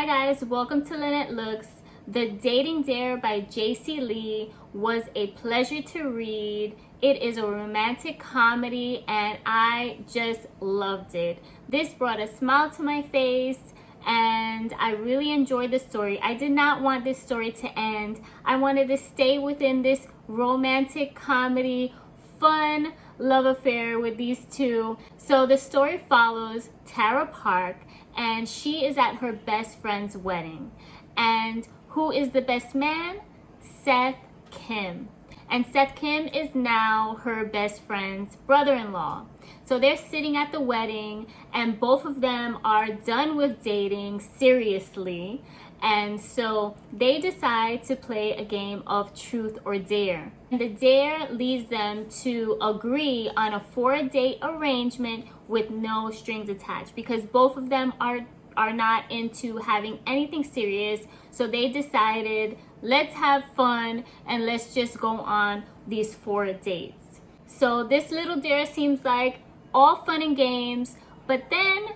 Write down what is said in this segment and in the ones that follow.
Hi guys, welcome to Lenette Looks. The Dating Dare by Jayci was a pleasure to read. It is a romantic comedy and I just loved it. This brought a smile to my face and I really enjoyed the story. I did not want this story to end. I wanted to stay within this romantic comedy, fun love affair with these two. So the story follows Tara Park, and she is at her best friend's wedding. And who is the best man? Seth Kim. And Seth Kim is now her best friend's brother-in-law. So they're sitting at the wedding and both of them are done with dating seriously. And so they decide to play a game of truth or dare. And the dare leads them to agree on a 4-date arrangement with no strings attached, because both of them are not into having anything serious. So they decided, let's have fun and let's just go on these 4 dates. So this little dare seems like all fun and games, but then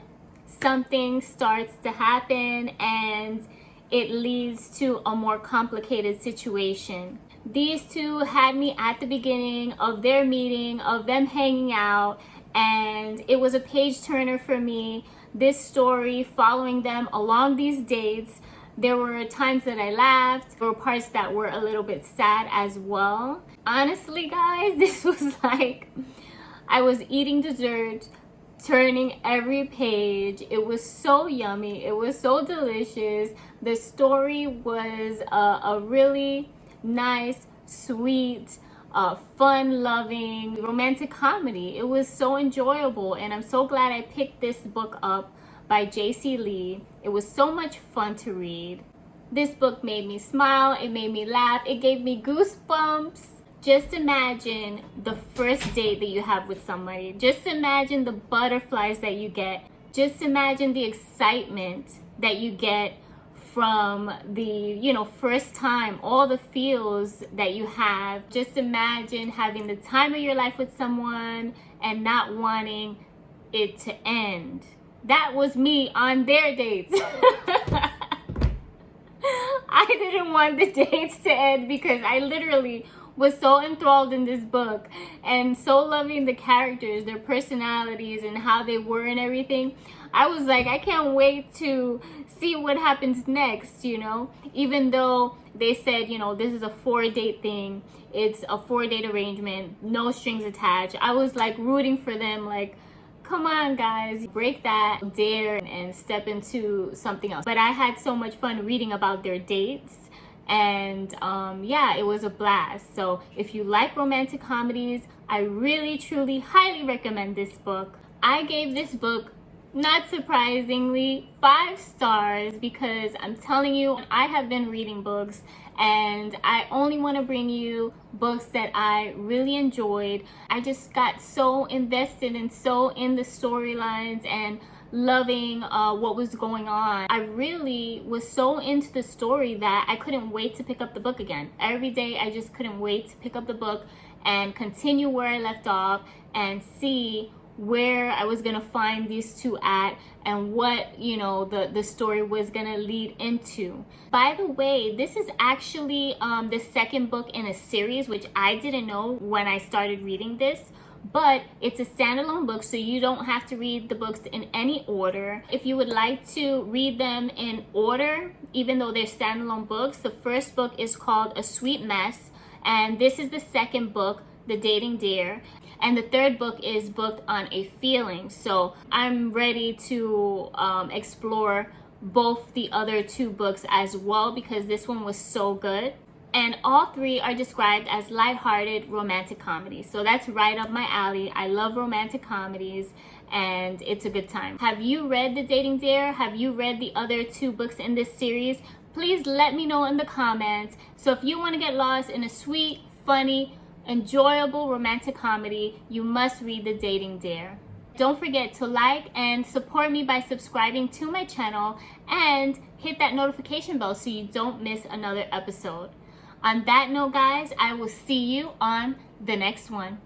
something starts to happen and it leads to a more complicated situation. These two had me at the beginning of their meeting, of them hanging out, and it was a page turner for me. This story following them along these dates. There were times that I laughed. There were parts that were a little bit sad as well. Honestly, guys, this was like I was eating dessert, turning every page. It was so yummy. It was so delicious. The story was a really nice, sweet, fun-loving romantic comedy. It was so enjoyable, and I'm so glad I picked this book up by Jayci. It was so much fun to read. This book made me smile. It made me laugh. It gave me goosebumps. Just imagine the first date that you have with somebody. Just imagine the butterflies that you get. Just imagine the excitement that you get from the, first time, all the feels that you have. Just imagine having the time of your life with someone and not wanting it to end. That was me on their dates. I didn't want the dates to end because I literally was so enthralled in this book and so loving the characters, their personalities and how they were and everything. I was like, I can't wait to see what happens next, even though they said, this is a 4-date thing. It's a 4-date arrangement, no strings attached. I was like rooting for them, like, come on guys, break that dare and step into something else. But I had so much fun reading about their dates. And yeah, it was a blast. So if you like romantic comedies, I really, truly, highly recommend this book. I gave this book, not surprisingly, 5 stars because I'm telling you, I have been reading books and I only want to bring you books that I really enjoyed. I just got so invested and so in the storylines and loving what was going on. I really was so into the story that I couldn't wait to pick up the book again. Every day I just couldn't wait to pick up the book and continue where I left off and see where I was gonna find these two at and what the story was gonna lead into. By the way, this is actually the second book in a series, which I didn't know when I started reading this. But it's a standalone book, so you don't have to read the books in any order. If you would like to read them in order, even though they're standalone books, the first book is called A Sweet Mess, and this is the second book, The Dating Dare, and the third book is Booked on a Feeling. So I'm ready to explore both the other 2 books as well because this one was so good. And all 3 are described as lighthearted romantic comedies. So that's right up my alley. I love romantic comedies and it's a good time. Have you read The Dating Dare? Have you read the other 2 books in this series? Please let me know in the comments. So if you want to get lost in a sweet, funny, enjoyable romantic comedy, you must read The Dating Dare. Don't forget to like and support me by subscribing to my channel and hit that notification bell so you don't miss another episode. On that note, guys, I will see you on the next one.